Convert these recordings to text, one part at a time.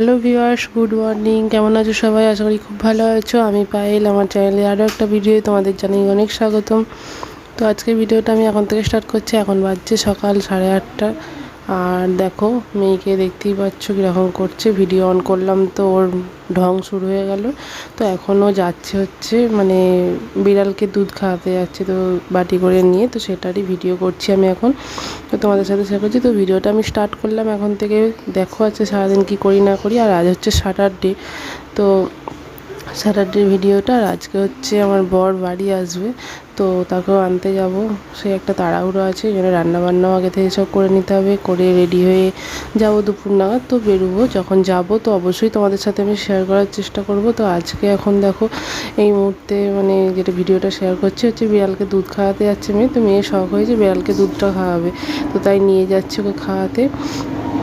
Hello viewers, good morning. কেমন আছো সবাই? আশা করি খুব ভালো আছো। আমি পায়েল, আমার চ্যানেলে আরও একটা ভিডিও তোমাদের জানাই অনেক স্বাগতম। তো আজকের ভিডিওটা আমি এখন থেকে স্টার্ট করছি। এখন বাজছে সকাল 8:30। আর দেখো মেয়েকে দেখতেই পাচ্ছ কীরকম করছে। ভিডিও অন করলাম তো ওর ঢং শুরু হয়ে গেল। তো এখনও যাচ্ছে হচ্ছে মানে বিড়ালকে দুধ খাওয়াতে যাচ্ছে, তো বাটি করে নিয়ে, তো সেটারই ভিডিও করছি আমি এখন। তো তোমাদের সাথে শেয়ার করছি। তো ভিডিওটা আমি স্টার্ট করলাম এখন থেকে। দেখো আজকে সারাদিন কী করি না করি। আর আজ হচ্ছে স্যাটারডে, তো স্যাটারডে ভিডিওটা। আর আজকে হচ্ছে আমার বর বাড়ি আসবে, তো তাকেও আনতে যাব। সে একটা তাড়াহুড়ো আছে, এই জন্য রান্নাবান্নাও আগে থেকে সব করে নিতে হবে, করে রেডি হয়ে যাব দুপুর নাগাদ। তো বেরোবো, যখন যাব তো অবশ্যই তোমাদের সাথে আমি শেয়ার করার চেষ্টা করব। তো আজকে এখন দেখো এই মুহূর্তে মানে যেটা ভিডিওটা শেয়ার করছি হচ্ছে বিড়ালকে দুধ খাওয়াতে যাচ্ছে মেয়ে। তো মেয়ের শখ হয়েছে বিড়ালকে দুধটা খাওয়াবে, তো তাই নিয়ে যাচ্ছে ওকে খাওয়াতে।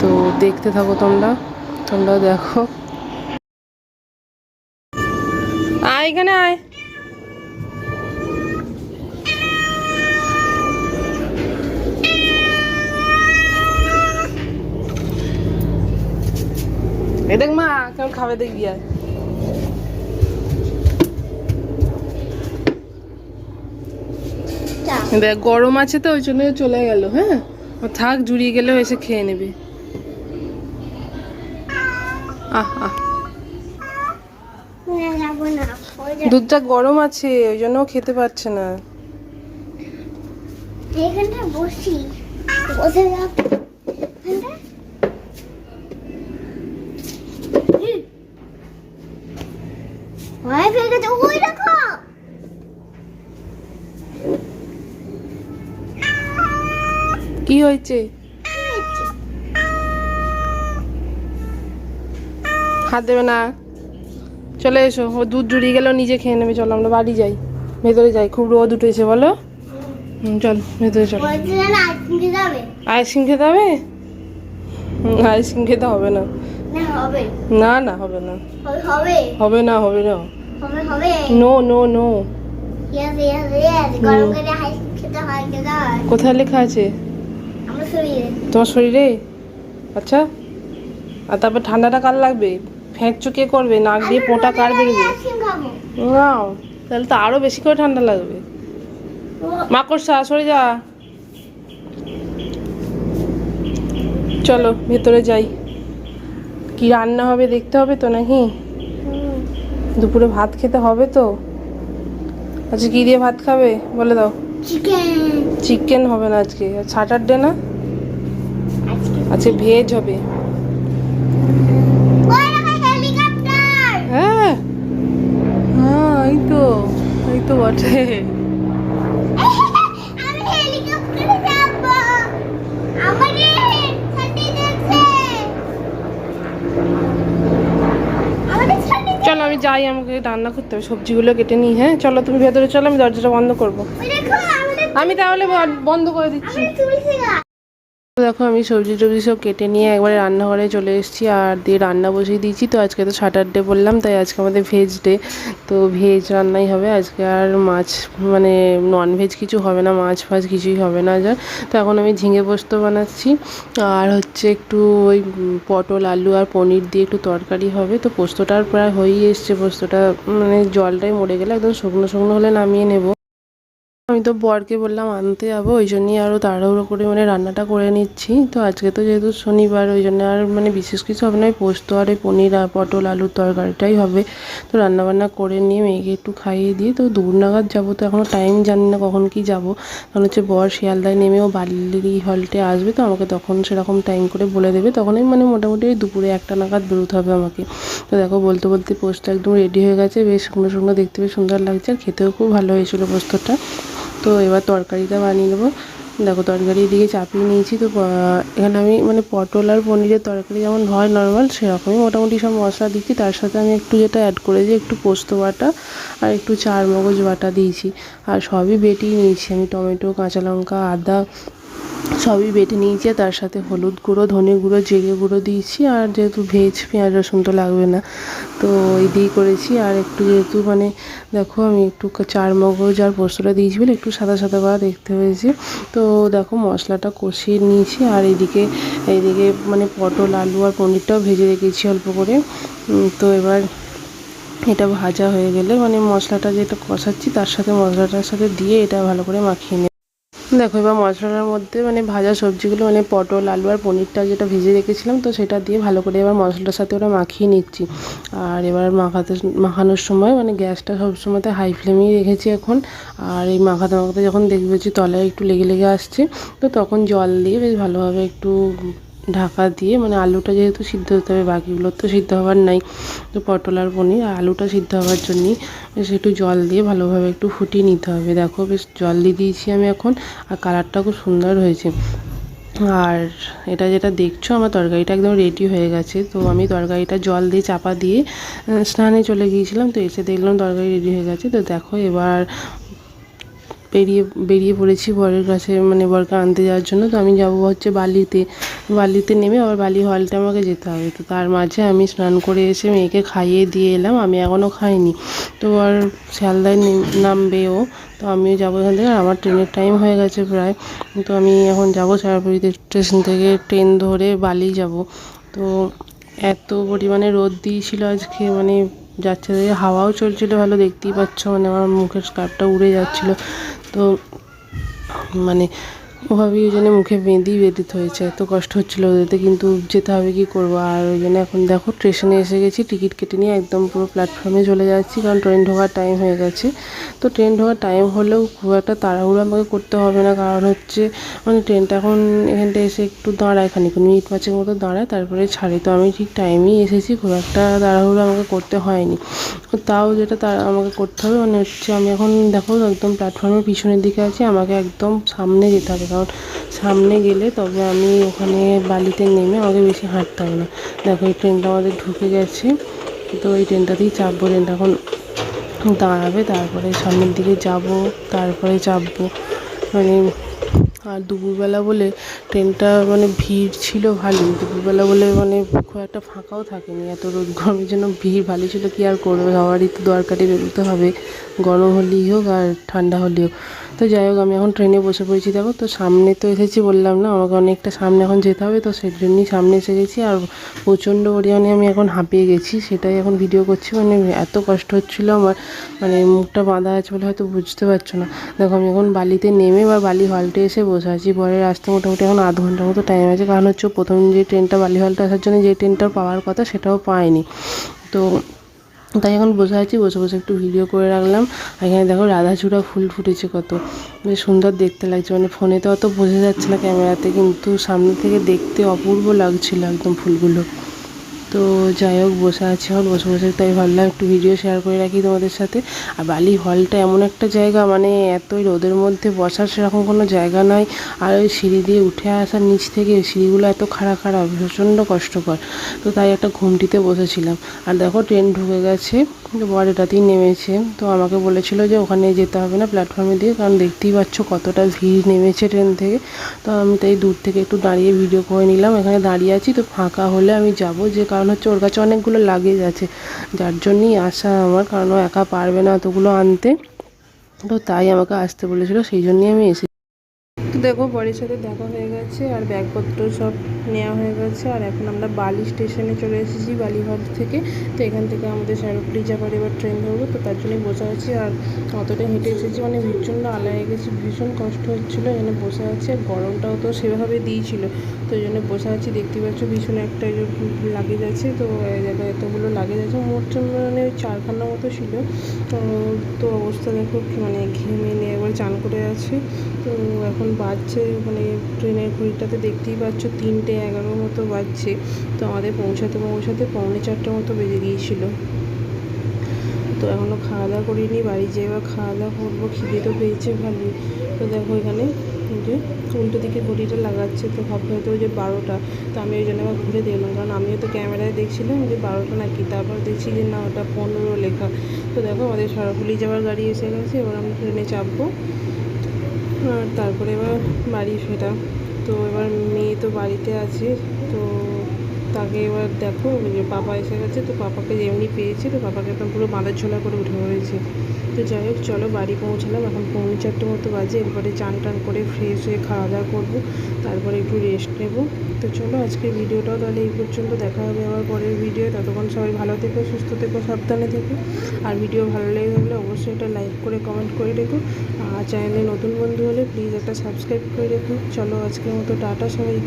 তো দেখতে থাকো তোমরাও দেখো। আয় এখানে আয়। এ দেখ মা কেমন খাবে, দেখবি আর। দেখ গরম আছে তো ওই জন্য চলে গেল। হ্যাঁ থাক, জুড়িয়ে গেলেও এসে খেয়ে নেবে। আহ আহ, দুধটা গরম আছে ওই জন্য খেতে পারছে না। এখানটা বসি, বসে যাও। ওই ফেলে দাও, ওই রাখো। কি হয়েছে? হাত দেবে না, চলে এসো। ও দুধ জুড়িয়ে গেলেও নিজে খেয়ে নেবে। চলো আমরা বাড়ি যাই, ভেতরে যাই। খুব রোদ উঠেছে বলো। চল ভেতরে চলো। আইসক্রিম খেতে হবে? আইসক্রিম খেতে হবে না। না না হবে না, হবে না, হবে না। No no no. কোথায় লেখা আছে? তোমার শরীরে? আচ্ছা। আর তারপর ঠান্ডাটা কার লাগবে? ফ্যাঁকছো কে করবে? নাক দিয়ে পোঁটা কার বেরোবে? না, তাহলে তো আরো বেশি করে ঠান্ডা লাগবে। মাকড়সা সরে যা। চলো ভেতরে যাই। কি রান্না হবে দেখতে হবে তো নাকি? দুপুরে ভাত খেতে হবে তো। আচ্ছা কি দিয়ে ভাত খাবে বলে দাও। চিকেন হবে না আজকে, স্যাটারডে না, আজকে ভেজ হবে। হ্যাঁ হ্যাঁ, এই তো বটে। চলো আমি যাই, আমাকে রান্না করতে হবে, সবজিগুলো কেটে নিই। হ্যাঁ চলো তুমি ভেতরে চলো, আমি দরজাটা বন্ধ করবো। আমি তাহলে বন্ধ করে দিচ্ছি। দেখো আমি সবজি টবজি সব কেটে নিয়ে একবারে রান্নাঘরে চলে এসেছি, আর দিয়ে রান্না বসিয়ে দিয়েছি। তো আজকে তো স্যাটারডে বললাম, তাই আজকে আমাদের ভেজ ডে, তো ভেজ রান্নাই হবে আজকে। আর মাছ মানে নন ভেজ কিছু হবে না, মাছ ফাছ কিছুই হবে না যা। তো এখন আমি ঝিঙে পোস্ত বানাচ্ছি, আর হচ্ছে একটু ওই পটল আলু আর পনির দিয়ে একটু তরকারি হবে। তো পোস্তটার প্রায় হয়েই এসছে, পোস্তটা মানে জলটাই মরে গেলে একদম শুকনো শুকনো হলে নামিয়ে নেব। আমি তো বরকে বললাম আনতে যাবো, ওই জন্যই আরও তাড়াহুড়ো করে মানে রান্নাটা করে নিচ্ছি। তো আজকে তো যেহেতু শনিবার, ওই জন্য আর মানে বিশেষ কিছু হবে না, পোস্ত আর এই পনির আর পটল আলুর তরকারিটাই হবে। তো রান্নাবান্না করে নিয়ে মেয়েকে একটু খাইয়ে দিয়ে তো দূর নাগাদ যাবো। তো এখনও টাইম জানি না কখন কি যাব, কারণ হচ্ছে বর শিয়ালদায় নেমেও বালি হল্টে আসবে, তো আমাকে তখন সেরকম টাইম করে বলে দেবে। তখনই মানে মোটামুটি ওই দুপুরে 1টা নাগাদ বেরোতে হবে আমাকে। তো দেখো বলতে বলতে পোস্ত একদম রেডি হয়ে গেছে, বেশ শুকনো শুকনো দেখতে বেশ সুন্দর লাগছে, আর খেতেও খুব ভালো হয়েছিল পোস্তটা। তো এবার তরকারিটা বানিয়ে নেবো। দেখো তরকারি দিকে চাপিয়ে নিয়েছি। তো এখানে আমি মানে পটল আর পনিরের তরকারি যেমন হয় নর্মাল, সেরকমই মোটামুটি সব মশলা দিচ্ছি। তার সাথে আমি একটু যেটা অ্যাড করেছি একটু পোস্ত বাটা আর একটু চারমগজ বাটা দিয়েছি, আর সবই বেটেই নিয়েছি আমি। টমেটো, কাঁচা লঙ্কা, আদা সবই বেটে নিয়েছি, তার সাথে হলুদ গুঁড়ো, ধনে গুঁড়ো, জিরে গুঁড়ো দিয়েছি। আর যেহেতু ভেজ, পেঁয়াজ রসুন তো লাগবে না, তো এই দিয়েই করেছি। আর একটু যেহেতু মানে দেখো আমি একটু চার মগজ আর পোস্তটা দিয়েছি বলে একটু সাদা সাদা করা দেখতে হয়েছে। তো দেখো মশলাটা কষিয়ে নিয়েছি। আর এইদিকে মানে পটল, আলু আর পনিরটাও ভেজে রেখেছি অল্প করে। তো এবার এটা ভাজা হয়ে গেলে মানে মশলাটা যেটা কষাচ্ছি তার সাথে মশলাটার সাথে দিয়ে এটা ভালো করে মাখিয়ে নেব। দেখো এবার মশলার মধ্যে মানে ভাজা সবজিগুলো মানে পটল, আলু আর পনিরটা যেটা ভেজে রেখেছিলাম, তো সেটা দিয়ে ভালো করে এবার মশলার সাথে ওটা মাখিয়ে নিচ্ছি। আর এবার মাখানোর সময় মানে গ্যাসটা সবসময়তে হাই ফ্লেমেই রেখেছি এখন। আর এই মাখাতে মাখাতে যখন দেখবে যে তলায় একটু লেগে লেগে আসছে, তো তখন জল দিয়ে বেশ ভালোভাবে একটু ঢাকা দিয়ে, মানে আলুটা যেহেতু সিদ্ধ হতে হবে, বাকিগুলোর তো সিদ্ধ হওয়ার নাই, তো পটল আর পনির আলুটা সিদ্ধ হওয়ার জন্যই বেশ একটু জল দিয়ে ভালোভাবে একটু ফুটিয়ে নিতে হবে। দেখো বেশ জল দিয়ে দিয়েছি আমি এখন, আর কালারটা খুব সুন্দর হয়েছে। আর এটা যেটা দেখছো আমার তরকারিটা একদম রেডি হয়ে গেছে। তো আমি তরকারিটা জল দিয়ে চাপা দিয়ে স্নানে চলে গিয়েছিলাম, তো এসে দেখলাম তরকারি রেডি হয়ে গেছে। তো দেখো এবার বেরিয়ে পড়েছি বরের কাছে, মানে বরকে আনতে যাওয়ার জন্য। তো আমি যাবো হচ্ছে বালিতে নেমে আবার বালি হলটা আমাকে যেতে হবে। তো তার মাঝে আমি স্নান করে এসে মেয়েকে খাইয়ে দিয়ে এলাম, আমি এখনও খাইনি। তো আর শিয়ালদায় নামবে ও, তো আমিও যাবো এখান থেকে। আর আমার ট্রেনের টাইম হয়ে গেছে প্রায়, তো আমি এখন যাবো সারাপুরি স্টেশন থেকে ট্রেন ধরে বালি যাব। তো এত পরিমাণে রোদ দিয়েছিল আজকে, মানে যাচ্ছে হাওয়াও চলছিল ভালো, দেখতেই পাচ্ছ, মানে আমার মুখের স্কার্ফটা উড়ে যাচ্ছিলো। তো মানে ওভাবেই ওই জন্য মুখে বেঁধে হয়েছে, এত কষ্ট হচ্ছিলো ওদেরতে, কিন্তু যেতে হবে কি করবো। আর ওই জন্য এখন দেখো স্টেশনে এসে গেছি, টিকিট কেটে নিয়ে একদম পুরো প্ল্যাটফর্মে চলে যাচ্ছি, কারণ ট্রেন ঢোকার টাইম হয়ে গেছে। তো ট্রেন ঢোকার টাইম হলেও খুব একটা তাড়াহুড়ো আমাকে করতে হবে না, কারণ হচ্ছে মানে ট্রেনটা এখন এখানটা এসে একটু দাঁড়ায়, খানিক মিনিট পাঁচের মতো দাঁড়ায়, তারপরে ছাড়ে। তো আমি ঠিক টাইমেই এসেছি, খুব একটা তাড়াহুড়ো আমাকে করতে হয়নি। তাও যেটা আমাকে করতে হবে মানে হচ্ছে, আমি এখন দেখো একদম প্ল্যাটফর্মের পিছনের দিকে আছি, আমাকে একদম সামনে যেতে হবে, কারণ সামনে গেলে তবে আমি ওখানে বালিতে নেমে আমাকে বেশি হাঁটতে হবে না। দেখো এই ট্রেনটা আমাদের ঢুকে গেছে, তো এই ট্রেনটাতেই চাপবো। ট্রেনটা এখন দাঁড়াবে, তারপরে সামনের দিকে যাব, তারপরে চাপবো। মানে আর দুপুরবেলা বলে ট্রেনটা মানে ভিড় ছিল ভালোই, দুপুরবেলা বলে মানে খুব একটা ফাঁকাও থাকেনি, এত রোদ গরমের জন্য ভিড় ভালোই ছিল। কী আর করবে, সবারই তো দরকারে বেরোতে হবে, গরম হলেই হোক আর ঠান্ডা হলেই হোক। তো যাই হোক আমি এখন ট্রেনে বসে পড়েছি। দেখো তো সামনে তো এসেছি, বললাম না আমাকে অনেকটা সামনে এখন যেতে হবে, তো সেই জন্যই সামনে এসে গেছি। আর প্রচণ্ড পরিমাণে আমি এখন হাঁপিয়ে গেছি, সেটাই এখন ভিডিও করছি। মানে এত কষ্ট হচ্ছিলো আমার, মানে মুখটা বাঁধা আছে বলে হয়তো বুঝতে পারছো না। দেখো আমি এখন বালিতে নেমে বা বালি হল্টে এসে বসে আছি। পরে আসতে মোটামুটি এখন আধ ঘন্টার মতো টাইম আছে, কারণ হচ্ছে প্রথম যে ট্রেনটা বালি হল্টে আসার জন্য যে ট্রেনটা পাওয়ার কথা সেটাও পায়নি। তো তাই এখন বসে আছি, বসে বসে একটু ভিডিও করে রাখলাম। এখানে দেখো রাধাচূড়া ফুল ফুটেছে, কত বেশ সুন্দর দেখতে লাগছে। মানে ফোনে তো অত বোঝা যাচ্ছে না ক্যামেরাতে, কিন্তু সামনে থেকে দেখতে অপূর্ব লাগছিল একদম ফুলগুলো। তো যাই হোক বসে আছি এখন, বসে বসে তাই ভাবলাম একটু ভিডিও শেয়ার করে রাখি তোমাদের সাথে। আর বালি হলটা এমন একটা জায়গা, মানে এতই রোদের মধ্যে বসার সেরকম কোনো জায়গা নয়। আর ওই সিঁড়ি দিয়ে উঠে আসার নিচ থেকে সিঁড়িগুলো এত খাড়া খাড়া, প্রচণ্ড কষ্টকর। তো তাই একটা ঘুমটিতে বসেছিলাম। আর দেখো ট্রেন ঢুকে গেছে, বর এটাতেই নেমেছে। তো আমাকে বলেছিল যে ওখানে যেতে হবে না প্ল্যাটফর্মে দিয়ে, কারণ দেখতেই পাচ্ছ কতটা ভিড় নেমেছে ট্রেন থেকে। তো আমি তাই দূর থেকে একটু দাঁড়িয়ে ভিডিও করে নিলাম। এখানে দাঁড়িয়ে আছি, তো ফাঁকা হলে আমি যাব, যে কারণ হচ্ছে ওর কাছে অনেকগুলো লাগেজ আছে, যার জন্যই আসা আমার, কারণ ও একা পারবে না অতগুলো আনতে। তো তাই আমাকে আসতে বলেছিল, সেই জন্যই আমি এসেছি। তো দেখো বরের সাথে দেখা হয়ে গেছে, আর ব্যাগপত্র সব নেওয়া হয়ে গেছে। আর এখন আমরা বালি স্টেশনে চলে এসেছি বালিঘাট থেকে। তো এখান থেকে আমাদের সারুপুরি যাবার এবার ট্রেন ধরবো, তো তার জন্যই বসে আছি। আর অতটা হেঁটে এসেছি, মানে প্রচণ্ড আলায় গেছি, ভীষণ কষ্ট হচ্ছিলো, এই জন্য বসে আছি। আর গরমটাও তো সেভাবে দিয়েছিল, তো এই জন্য বসে আছি। দেখতে পাচ্ছ ভীষণ একটা লাগেজ আছে, তো এতগুলো লাগেজ আছে, মোট মানে 4খানা মতো ছিল। তো অবস্থা দেখো মানে ঘেমে নিয়ে একবার চান করে আছে। তো এখন বাজছে মানে ট্রেনের ঘড়িটাতে দেখতেই পাচ্ছ 3:11 মতো বাজছে। তো আমাদের পৌঁছাতে 3:45 মতো বেজে গিয়েছিল। তো এখনও খাওয়া দাওয়া করিনি, বাড়ি যেয়ে এবার খাওয়া দাওয়া করবো, খিদে তো পেয়েছে ভালোই। তো দেখো এখানে যে উল্টো দিকে ঘড়িটা লাগাচ্ছে, তো ভাবতে হয়তো ওই যে 12টা। তো আমি ওই জন্য আবার ঘুরে দেখলাম, কারণ আমিও তো ক্যামেরায় দেখছিলাম যে 12টা নাকি, তারপর দেখছি যে না ওটা 15 লেখা। তো দেখো আমাদের সারাপুলি যাওয়ার গাড়ি এসে গেছে, এবার আমরা ট্রেনে চাপবো, আর তারপরে এবার বাড়ি ফেরা। তো এবার মেয়ে তো বাড়িতে আছে, তো তাকে এবার দেখো যে পাপা এসে গেছে, তো পাপাকে যেমনি পেয়েছি তো পাপাকে একদম পুরো বাঁধার ঝোলা করে উঠে পড়েছে। তো যাই হোক চলো বাড়ি পৌঁছালাম, এখন 4:45 মতো বাজে। এরপরে চান টান করে ফ্রেশ হয়ে খাওয়া দাওয়া করবো, তারপরে একটু রেস্ট নেব। তো চলো আজকের ভিডিওটাও তাহলে এই পর্যন্ত, দেখা হবে আবার পরের ভিডিও। ততক্ষণ সবাই ভালো থেকো, সুস্থ থেকো, সাবধানে থেকো। আর ভিডিও ভালো লেগে থাকলে অবশ্যই এটা লাইক করে কমেন্ট করে রেখো। আর চ্যানেলে নতুন বন্ধু হলে প্লিজ একটা সাবস্ক্রাইব করে রেখো। চলো আজকের মতো টাটা সবাইকে।